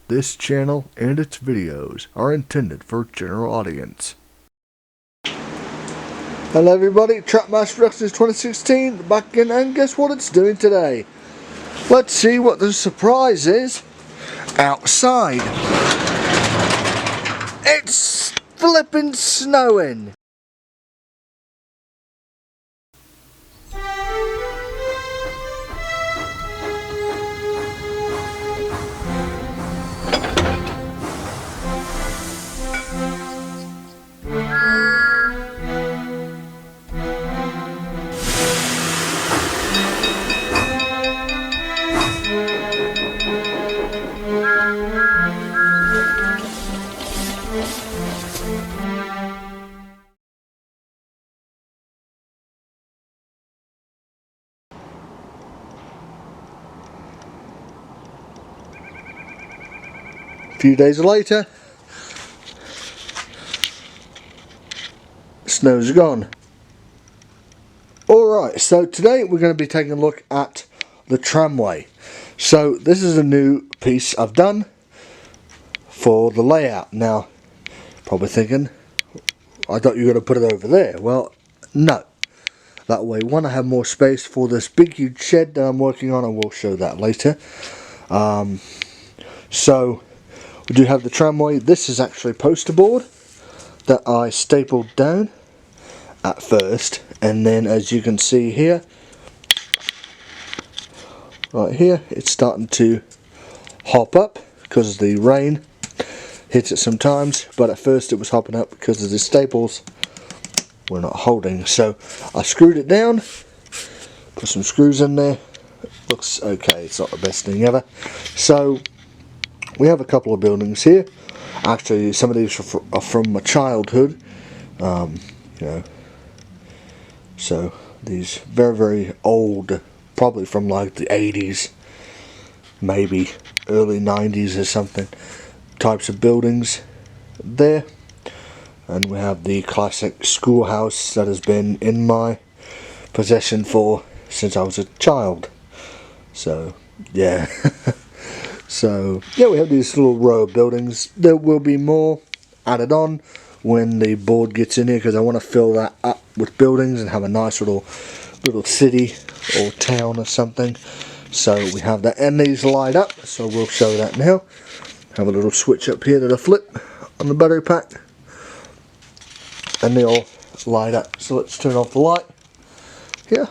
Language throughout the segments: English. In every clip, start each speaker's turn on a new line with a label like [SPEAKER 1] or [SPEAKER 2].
[SPEAKER 1] This channel and its videos are intended for general audience.
[SPEAKER 2] Hello everybody, Trackmaster Productions 2016 back again, and guess what it's doing today? Let's see what the surprise is outside. It's flipping snowing. A few days later, snow's gone. Alright, so today we're going to be taking a look at the Tramway. So this is a new piece I've done for the layout. Now, probably thinking, I thought you were going to put it over there. Well, no. That way, one, I have more space for this big huge shed that I'm working on. I will show that later. So we do have the Tramway. This is actually poster board that I stapled down at first, and then as you can see here, right here, it's starting to hop up because the rain hits it sometimes, but at first it was hopping up because of the staples were not holding. So I screwed it down, put some screws in there. Looks okay, it's not the best thing ever. So we have a couple of buildings here. Actually, some of these are from my childhood, you know. So these very old, probably from like the 80s, maybe early 90s or something, types of buildings there. And we have the classic schoolhouse that has been in my possession since I was a child. So yeah. So yeah, we have these little row of buildings. There will be more added on when the board gets in here, because I want to fill that up with buildings and have a nice little city or town or something. So we have that, and these light up, so we'll show that now. Have a little switch up here that I flip on the battery pack, and they all light up. So let's turn off the light here.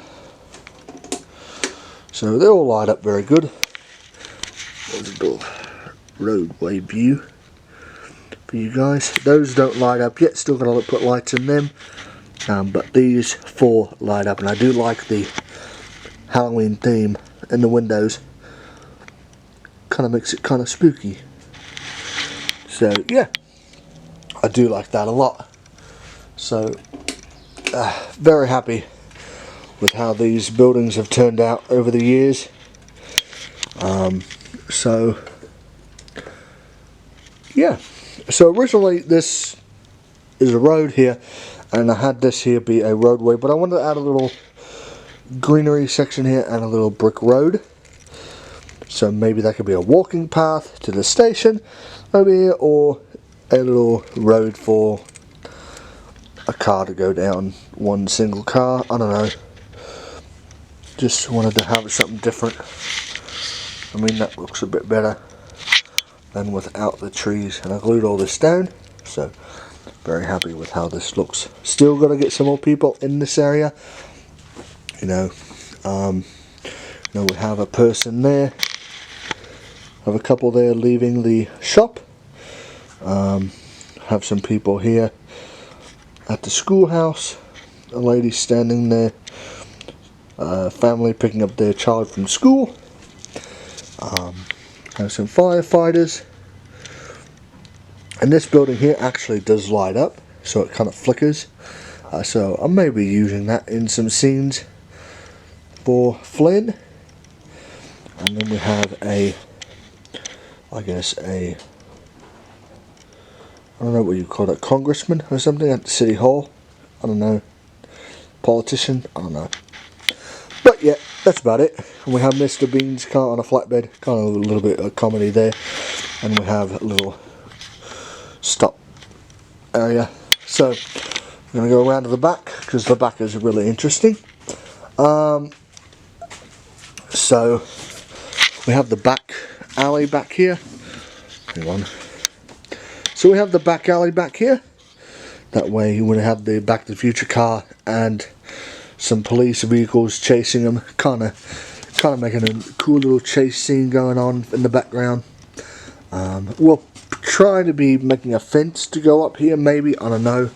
[SPEAKER 2] So they all light up very good. There's a little roadway view for you guys. Those don't light up yet, still got to put lights in them, but these four light up, and I do like the Halloween theme in the windows. Kind of makes it kind of spooky. So yeah, I do like that a lot. So very happy with how these buildings have turned out over the years. So yeah, so originally this is a road here, and I had this here be a roadway, but I wanted to add a little greenery section here and a little brick road. So maybe that could be a walking path to the station over here, or a little road for a car to go down, one single car. I don't know, just wanted to have something different. I mean, that looks a bit better than without the trees, and I glued all this down, so very happy with how this looks. Still got to get some more people in this area, you know. We have a person there, have a couple there leaving the shop, have some people here at the schoolhouse, a lady standing there, family picking up their child from school. Have some firefighters, and this building here actually does light up, so it kind of flickers. So I may be using that in some scenes for Flynn. And then we have I don't know what you call it, congressman or something at the city hall. I don't know, politician. I don't know. But yeah, that's about it. And we have Mr. Bean's car on a flatbed, kind of a little bit of comedy there. and we have a little stop area. So I'm going to go around to the back because the back is really interesting. So we have the back alley back here. Hang on. So we have the back alley back here. That way you would have the Back to the Future car and some police vehicles chasing them. Kind of making a cool little chase scene going on in the background. We'll try to be making a fence to go up here, maybe, I don't know.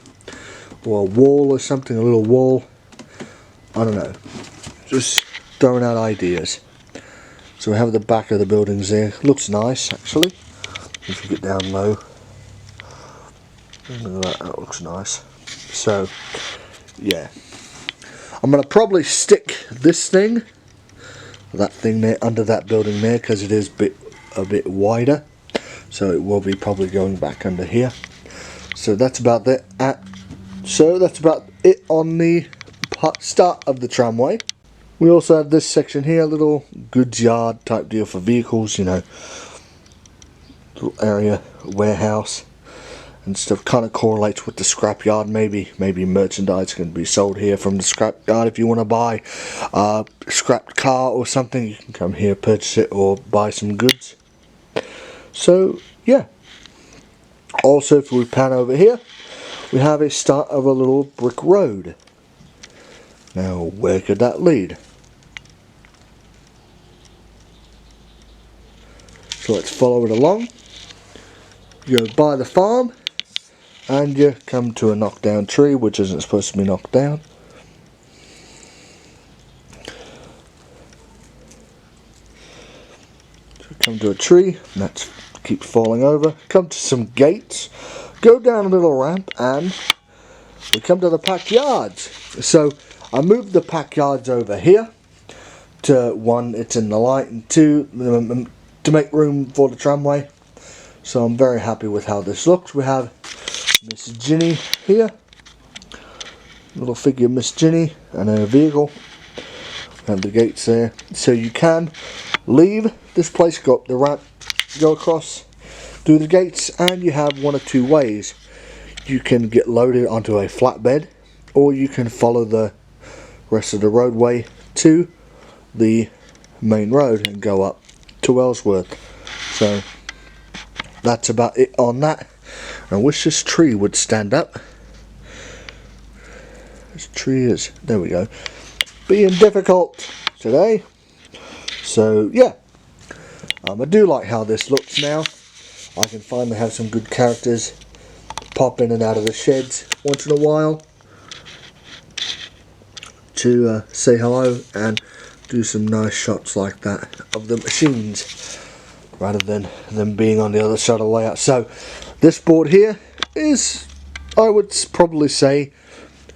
[SPEAKER 2] Or a wall or something, a little wall. I don't know. Just throwing out ideas. So we have the back of the buildings there. Looks nice, actually. If you get down low. Look at that, that looks nice. So, yeah. I'm going to probably stick this thing, that thing there, under that building there, because it is a bit wider. So it will be probably going back under here. So that's about it. So that's about it on the start of the tramway. We also have this section here, a little goods yard type deal for vehicles, you know, little area, warehouse and stuff. Kind of correlates with the scrap yard. Maybe merchandise can be sold here from the scrap yard. If you want to buy a scrapped car or something, you can come here, purchase it, or buy some goods. So yeah. Also, if we pan over here, we have a start of a little brick road. Now, where could that lead? So let's follow it along. You go by the farm, and you come to a knockdown tree, which isn't supposed to be knocked down. So come to a tree, and that keeps falling over. Come to some gates, go down a little ramp, and we come to the pack yards. So I moved the pack yards over here to one, it's in the light, and two, to make room for the tramway. So I'm very happy with how this looks. We have Miss Ginny here, little figure Miss Ginny and her vehicle. We have the gates there, so you can leave this place, go up the ramp, go across, do the gates, and you have one of two ways. You can get loaded onto a flatbed, or you can follow the rest of the roadway to the main road and go up to Wellsworth. So that's about it on that. I wish this tree would stand up. This tree is, there we go, being difficult today. So yeah, I do like how this looks now. I can finally have some good characters pop in and out of the sheds once in a while to say hello and do some nice shots like that of the machines, rather than them being on the other side of the layout. So this board here is, I would probably say,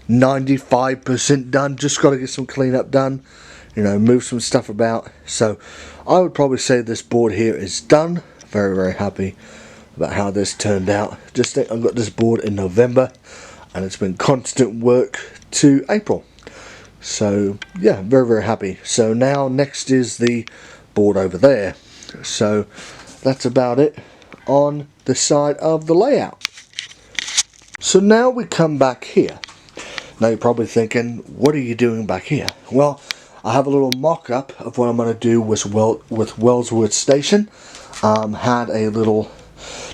[SPEAKER 2] 95% done. Just got to get some cleanup done, you know, move some stuff about. So I would probably say this board here is done. Very happy about how this turned out. Just think, I got this board in November and it's been constant work to April. So yeah, very happy. So now next is the board over there. So that's about it on the side of the layout. So now we come back here. Now you're probably thinking, what are you doing back here? Well, I have a little mock-up of what I'm going to do with Wellsworth Station. Had a little,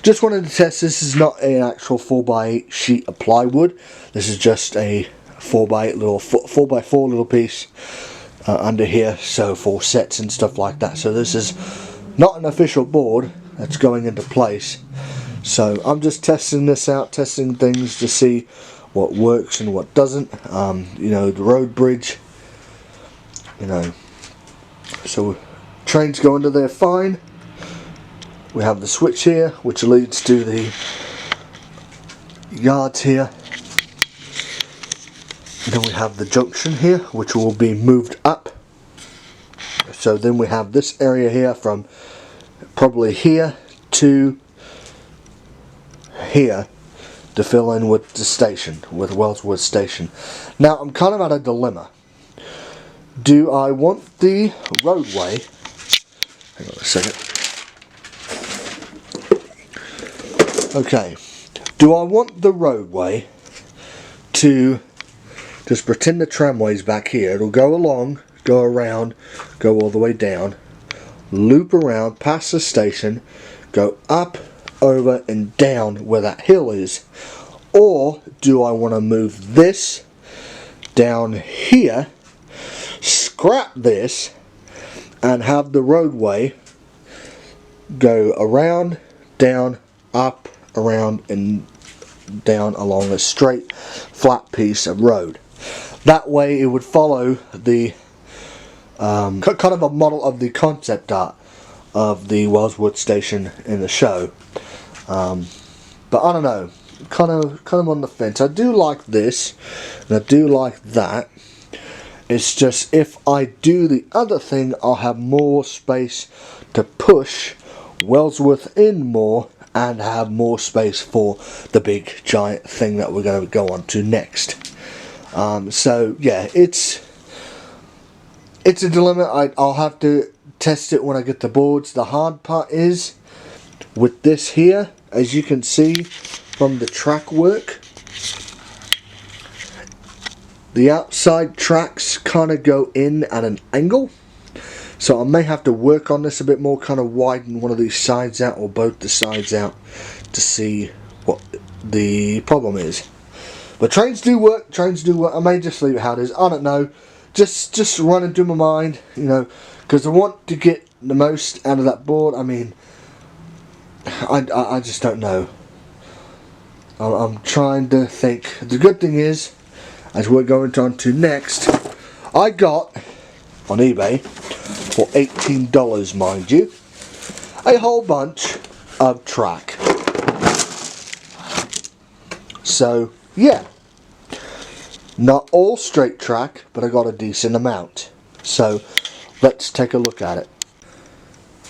[SPEAKER 2] just wanted to test. This is not an actual 4x8 sheet of plywood. This is just a 4x8 little 4x4 little piece under here, so for sets and stuff like that. So this is not an official board that's going into place. So I'm just testing this out, testing things to see what works and what doesn't. You know, the road bridge, you know, so trains go under there fine. We have the switch here, which leads to the yards here. And then we have the junction here, which will be moved up. So then we have this area here from probably here to here to fill in with the station, with Wellsworth Station. Now I'm kind of at a dilemma. Do I want the roadway, hang on a second, Okay, do I want the roadway to just pretend the tramway's back here? It'll go along, go around, go all the way down, loop around past the station, go up, over and down where that hill is. Or do I want to move this down here, scrap this, and have the roadway go around, down, up, around and down along a straight flat piece of road? That way it would follow the kind of a model of the concept art of the Wellsworth station in the show. But I don't know, kind of on the fence. I do like this and I do like that. It's just if I do the other thing, I'll have more space to push Wellsworth in more and have more space for the big giant thing that we're going to go on to next. So yeah, it's a dilemma. I'll have to test it when I get the boards. The hard part is with this here, as you can see from the track work, the outside tracks kind of go in at an angle. So I may have to work on this a bit more, kind of widen one of these sides out or both the sides out to see what the problem is. But trains do work, I may just leave it how it is, I don't know. Just running through my mind, you know, because I want to get the most out of that board. I mean, I just don't know. I'm trying to think. The good thing is, as we're going on to next, I got on eBay for $18, mind you, a whole bunch of track. So yeah, not all straight track, but I got a decent amount. So let's take a look at it.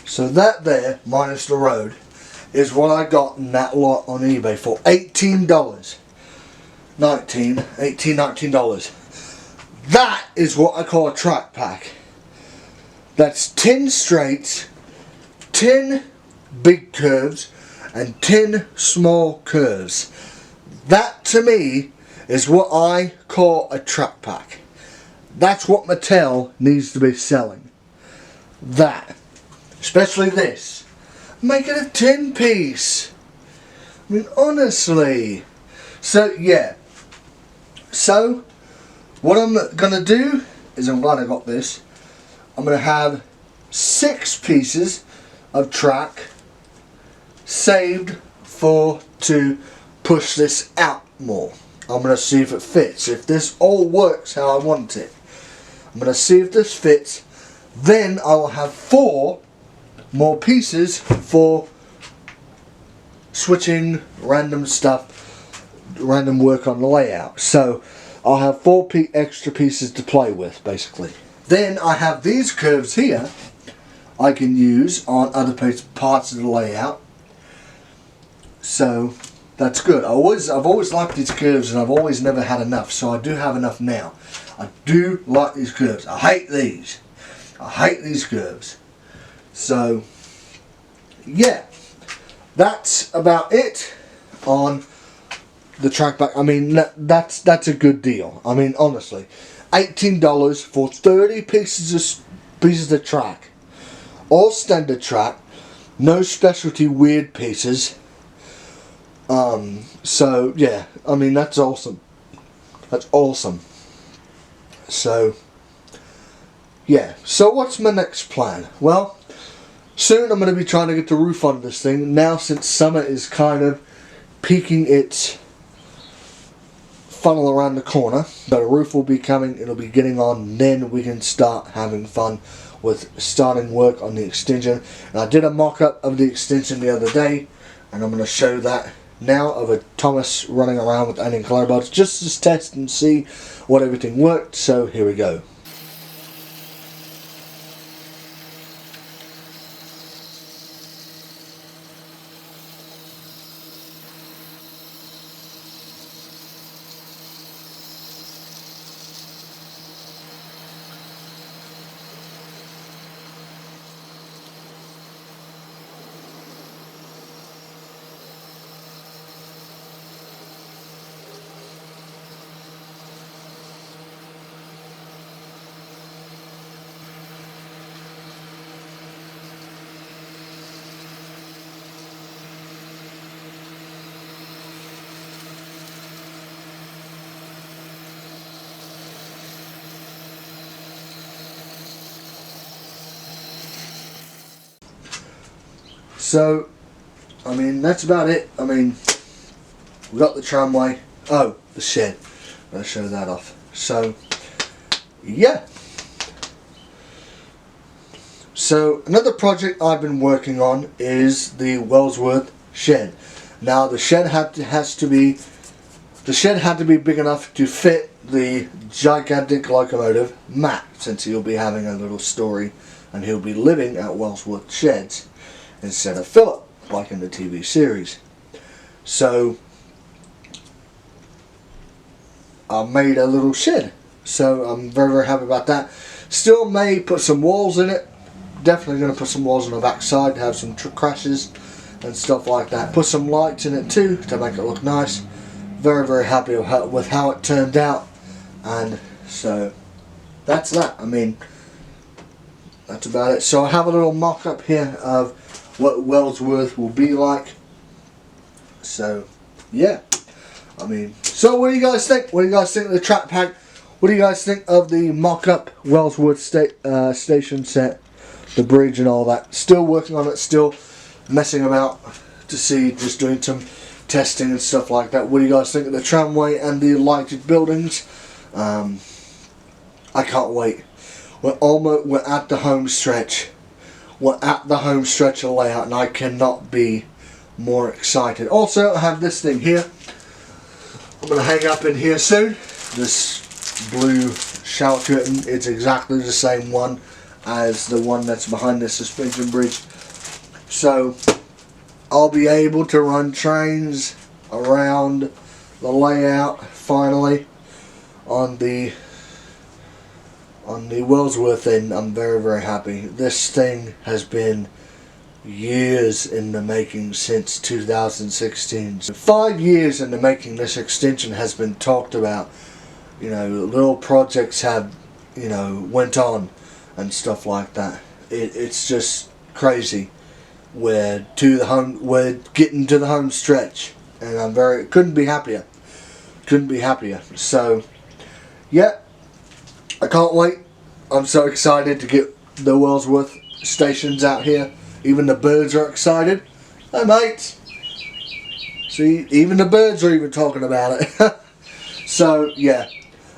[SPEAKER 2] So that there, minus the road, is what I got in that lot on eBay for $18. $19. That is what I call a track pack. That's 10 straights, 10 big curves, and 10 small curves. That to me is what I call a track pack. That's what Mattel needs to be selling. That. Especially this. Make it a 10 piece. I mean, honestly. So yeah. So what I'm gonna do is, I'm glad I got this, I'm gonna have 6 pieces of track saved to push this out more. I'm gonna see if it fits, if this all works how I want it. I'm gonna see if this fits. Then I will have 4 more pieces for switching random stuff, random work on the layout. So I'll have 4 extra pieces to play with, basically. Then I have these curves here I can use on other parts of the layout. So that's good. I've always liked these curves, and I've always never had enough. So I do have enough now. I do like these curves. I hate these. I hate these curves. So yeah, that's about it on the track back. I mean, that's a good deal. I mean, honestly, $18 for 30 pieces of track, all standard track, no specialty weird pieces. So yeah, I mean, that's awesome. That's awesome. So yeah, so what's my next plan? Well, soon I'm going to be trying to get the roof on this thing. Now, since summer is kind of peaking its funnel around the corner, the roof will be coming, it'll be getting on, then we can start having fun with starting work on the extension. And I did a mock-up of the extension the other day, and I'm going to show that now, of a Thomas running around with onion color bolts, just to test and see what everything worked. So here we go. So, I mean, that's about it. I mean, we got the tramway. Oh, the shed. I'll show that off. So, yeah. So, another project I've been working on is the Wellsworth Shed. Now, the shed had to be big enough to fit the gigantic locomotive Matt, since he'll be having a little story and he'll be living at Wellsworth Sheds instead of Philip, like in the TV series. So I made a little shed. So I'm very, very happy about that. Still may put some walls in it. Definitely going to put some walls on the back side to have some crashes and stuff like that. Put some lights in it too to make it look nice. Very, very happy with how it turned out. And so that's that. I mean, that's about it. So I have a little mock-up here of what Wellsworth will be like. So yeah, I mean, so what do you guys think? What do you guys think of the track pack? What do you guys think of the mock-up Wellsworth station set, the bridge and all that? Still working on it, still messing about to see, just doing some testing and stuff like that. What do you guys think of the tramway and the lighted buildings? I can't wait. We're at the home stretch. We're at the home stretch of layout, and I cannot be more excited. Also, I have this thing here. I'm going to hang up in here soon. This blue shower curtain. It's exactly the same one as the one that's behind the suspension bridge. So I'll be able to run trains around the layout finally on the Wellsworth end. I'm very, very happy. This thing has been years in the making, since 2016. So 5 years in the making. This extension has been talked about. You know, little projects have, you know, went on and stuff like that. It's just crazy. We're getting to the home stretch, and couldn't be happier. Couldn't be happier. So yeah, I can't wait. I'm so excited to get the Wellsworth stations out here. Even the birds are excited. Hey mates. See, even the birds are even talking about it. So yeah,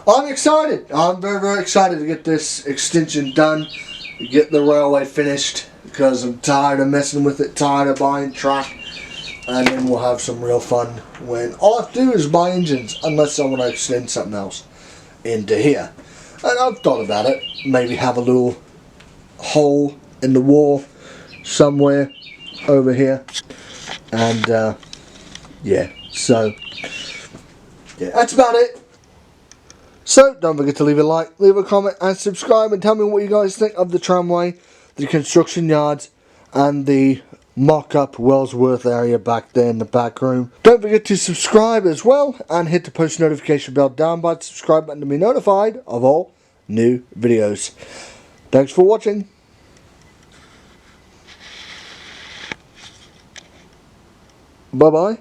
[SPEAKER 2] I'm excited. I'm very, very excited to get this extension done, get the railway finished, because I'm tired of messing with it, tired of buying track, and then we'll have some real fun when all I have to do is buy engines, unless I want to extend something else into here. And I've thought about it, maybe have a little hole in the wall somewhere over here, and yeah, so yeah, that's about it. So don't forget to leave a like, leave a comment and subscribe, and tell me what you guys think of the tramway, the construction yards, and the mock-up Wellsworth area back there in the back room. Don't forget to subscribe as well, and hit the post notification bell down by the subscribe button to be notified of all new videos. Thanks for watching. Bye bye.